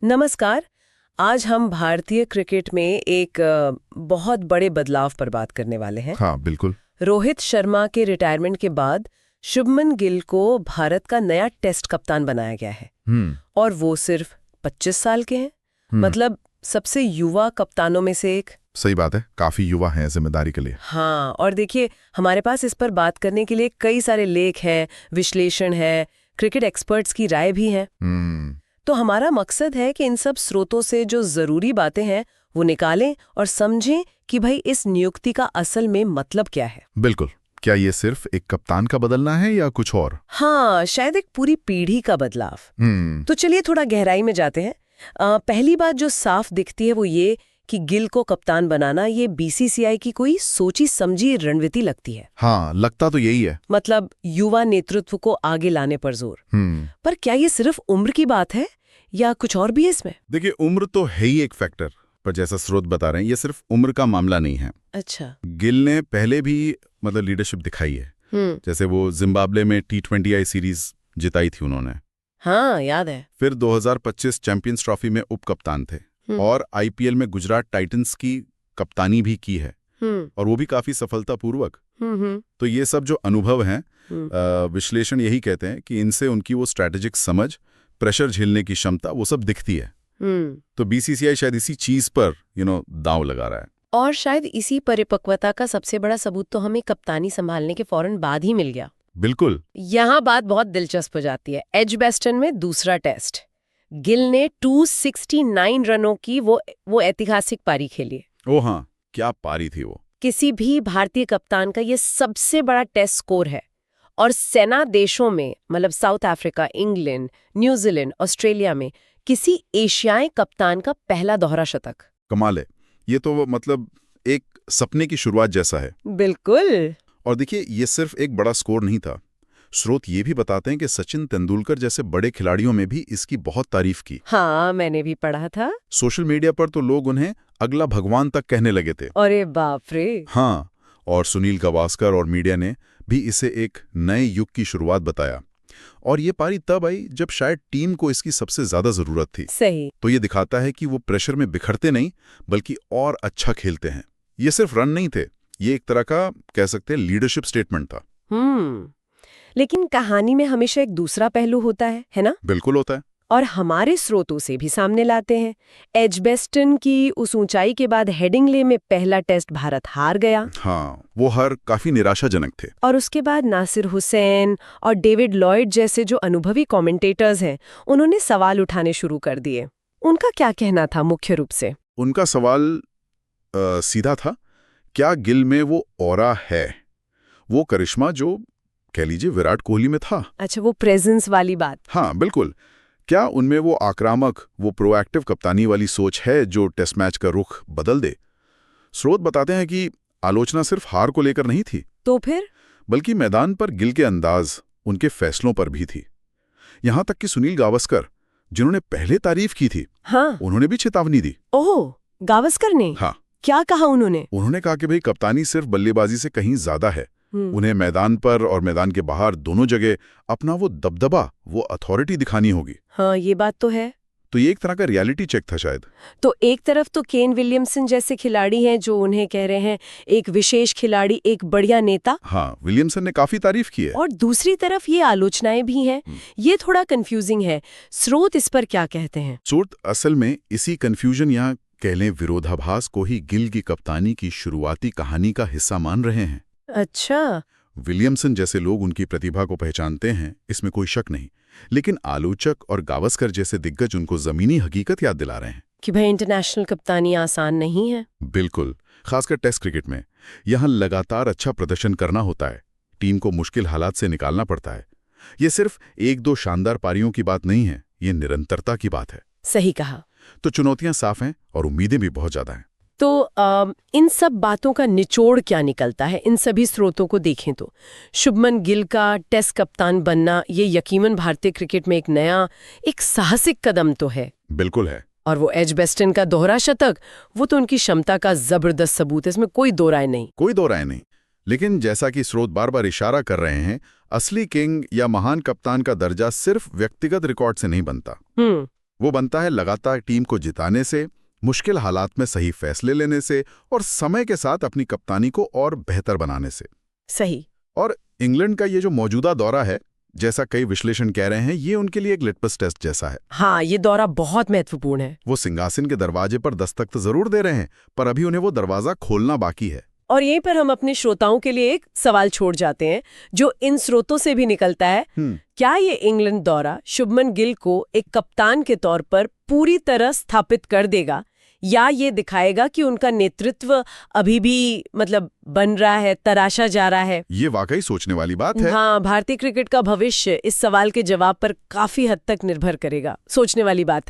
नमस्कार। आज हम भारतीय क्रिकेट में एक बहुत बड़े बदलाव पर बात करने वाले हैं। हाँ, बिल्कुल। रोहित शर्मा के रिटायरमेंट के बाद शुभमन गिल को भारत का नया टेस्ट कप्तान बनाया गया है। और वो सिर्फ 25 साल के हैं। मतलब सबसे युवा कप्तानों में से एक। सही बात है, काफी युवा हैं जिम्मेदारी के लिए। हाँ, और देखिए हमारे पास इस पर बात करने के लिए कई सारे लेख हैं, विश्लेषण है, क्रिकेट एक्सपर्ट्स की राय भी है। तो हमारा मकसद है कि इन सब स्रोतों से जो जरूरी बातें हैं वो निकालें और समझें कि भाई इस नियुक्ति का असल में मतलब क्या है। बिल्कुल। क्या ये सिर्फ एक कप्तान का बदलना है या कुछ और? हाँ, शायद एक पूरी पीढ़ी का बदलाव। तो चलिए थोड़ा गहराई में जाते हैं। पहली बात जो साफ दिखती है वो ये कि गिल को कप्तान बनाना ये बीसीसीआई की कोई सोची समझी रणनीति लगती है। हाँ, लगता तो यही है। मतलब युवा नेतृत्व को आगे लाने पर जोर। पर क्या ये सिर्फ उम्र की बात है या कुछ और भी है इसमें? देखिए, उम्र तो है ही एक फैक्टर, पर जैसा स्रोत बता रहे हैं ये सिर्फ उम्र का मामला नहीं है। अच्छा। गिल ने पहले भी लीडरशिप दिखाई है। जैसे वो जिम्बाब्वे में T20I सीरीज जिताई थी उन्होंने। हाँ, याद है। फिर 2025 चैंपियंस ट्रॉफी में उप कप्तान थे और IPL में गुजरात टाइटंस की कप्तानी भी की है, और वो भी काफी सफलतापूर्वक। तो ये सब जो अनुभव हैं, विश्लेषण यही कहते हैं कि इनसे उनकी वो स्ट्रैटेजिक समझ, प्रेशर झेलने की क्षमता, वो सब दिखती है। तो बीसीसीआई शायद इसी चीज पर दांव लगा रहा है। और शायद इसी परिपक्वता का सबसे बड़ा सबूत तो हमें कप्तानी संभालने के फौरन बाद ही मिल गया। बिल्कुल। यहाँ बात बहुत दिलचस्प हो जाती है। एजबेस्टन में दूसरा टेस्ट गिल ने 269 रनों की वो ऐतिहासिक पारी खेली। ओ हाँ, क्या पारी थी वो। किसी भी भारतीय कप्तान का ये सबसे बड़ा टेस्ट स्कोर है। और सेना देशों में, मतलब south Africa, England, New Zealand, Australia में किसी एशियाई कप्तान का पहला दोहरा शतक। कमाल है। ये तो एक सपने की शुरुआत जैसा है। बिल्कुल। और देखिए, ये सिर्फ एक बड़ा स्कोर नहीं था। स्रोत ये भी बताते हैं कि सचिन तेंदुलकर जैसे बड़े खिलाड़ियों में भी इसकी बहुत तारीफ की। हाँ, मैंने भी पढ़ा था। सोशल मीडिया पर तो लोग उन्हें अगला भगवान तक कहने लगे थे। अरे बाप रे। हाँ, और सुनील गावस्कर और मीडिया ने भी इसे एक नए युग की शुरुआत बताया। और ये पारी तब आई जब शायद टीम को इसकी सबसे ज्यादा जरूरत थी। सही। तो ये दिखाता है कि वो प्रेशर में बिखरते नहीं, बल्कि और अच्छा खेलते हैं। ये सिर्फ रन नहीं थे, ये एक तरह का कह सकते हैं लीडरशिप स्टेटमेंट था। लेकिन कहानी में हमेशा एक दूसरा पहलू होता है ना? बिल्कुल होता है। और हमारे स्रोतों से भी सामने लाते हैं। एजबेस्टन की उस ऊंचाई के बाद हेडिंग्ले में पहला टेस्ट भारत हार गया। हाँ, वो हार काफी निराशाजनक थे। और उसके बाद नासिर हुसैन और डेविड लॉयड जैसे जो अनुभवी कमेंटेटर्स हैं, उन्होंने सवाल उठाने शुरू कर दिए। उनका क्या कहना था मुख्य रूप से? उनका सवाल सीधा था, क्या गिल में वो ऑरा है, वो करिश्मा जो कह लीजिए विराट कोहली में था? अच्छा, वो प्रेजेंस वाली बात। हाँ, बिल्कुल। क्या उनमें वो आक्रामक, वो प्रोएक्टिव कप्तानी वाली सोच है जो टेस्ट मैच का रुख बदल दे? स्रोत बताते हैं कि आलोचना सिर्फ हार को लेकर नहीं थी। तो फिर? बल्कि मैदान पर गिल के अंदाज, उनके फैसलों पर भी थी। यहां तक कि सुनील गावस्कर, जिन्होंने पहले तारीफ की थी, हाँ, उन्होंने भी चेतावनी दी। ओह, गावस्कर ने? हाँ। क्या कहा उन्होंने? उन्होंने कहा कि भाई कप्तानी सिर्फ बल्लेबाजी से कहीं ज्यादा है। उन्हें मैदान पर और मैदान के बाहर दोनों जगह अपना वो दबदबा, वो अथॉरिटी दिखानी होगी। हाँ, ये बात तो है। तो ये एक तरह का रियलिटी चेक था शायद। तो एक तरफ तो केन विलियमसन जैसे खिलाड़ी हैं जो उन्हें कह रहे हैं एक विशेष खिलाड़ी, एक बढ़िया नेता। हाँ, विलियमसन ने काफी तारीफ की है। और दूसरी तरफ ये आलोचनाएं भी हैं। ये थोड़ा कंफ्यूजिंग है। स्रोत इस पर क्या कहते हैं? स्रोत असल में इसी कंफ्यूजन, यहाँ कह लें विरोधाभास को ही गिल की कप्तानी की शुरुआती कहानी का हिस्सा मान रहे हैं। अच्छा। विलियमसन जैसे लोग उनकी प्रतिभा को पहचानते हैं, इसमें कोई शक नहीं। लेकिन आलोचक और गावस्कर जैसे दिग्गज उनको जमीनी हकीकत याद दिला रहे हैं कि भाई इंटरनेशनल कप्तानी आसान नहीं है। बिल्कुल, खासकर टेस्ट क्रिकेट में। यहाँ लगातार अच्छा प्रदर्शन करना होता है, टीम को मुश्किल हालात से निकालना पड़ता है। ये सिर्फ एक दो शानदार पारियों की बात नहीं है, ये निरंतरता की बात है। सही कहा। तो चुनौतियां साफ हैं और उम्मीदें भी बहुत ज्यादा हैं। तो इन सब बातों का निचोड़ क्या निकलता है? इन सभी स्रोतों को देखें तो शुभमन गिल का टेस्ट कप्तान बनना ये यकीनन भारतीय क्रिकेट में एक नया, एक साहसिक कदम तो है। बिल्कुल है। और वो एजबेस्टन का दोहरा शतक, वो तो उनकी क्षमता का जबरदस्त सबूत है, इसमें कोई दो राय नहीं। कोई दो राय नहीं। लेकिन जैसा कि स्रोत बार बार इशारा कर रहे हैं, असली किंग या महान कप्तान का दर्जा सिर्फ व्यक्तिगत रिकॉर्ड से नहीं बनता। वो बनता है लगातार टीम को जिताने से, मुश्किल हालात में सही फैसले लेने से और समय के साथ अपनी कप्तानी को और बेहतर बनाने से। सही। और इंग्लैंड का ये जो मौजूदा दौरा है, जैसा कई विश्लेषण कह रहे हैं, ये उनके लिए एक लिटमस टेस्ट जैसा है। हाँ, ये दौरा बहुत महत्वपूर्ण है। वो सिंहासन के दरवाजे पर दस्तक तो जरूर दे रहे हैं, पर अभी उन्हें वो दरवाजा खोलना बाकी है। और यहीं पर हम अपने श्रोताओं के लिए एक सवाल छोड़ जाते हैं, जो इन स्रोतों से भी निकलता है। क्या ये इंग्लैंड दौरा शुभमन गिल को एक कप्तान के तौर पर पूरी तरह स्थापित कर देगा, या ये दिखाएगा कि उनका नेतृत्व अभी भी बन रहा है, तराशा जा रहा है? ये वाकई सोचने वाली बात है। हाँ, भारतीय क्रिकेट का भविष्य इस सवाल के जवाब पर काफी हद तक निर्भर करेगा। सोचने वाली बात है।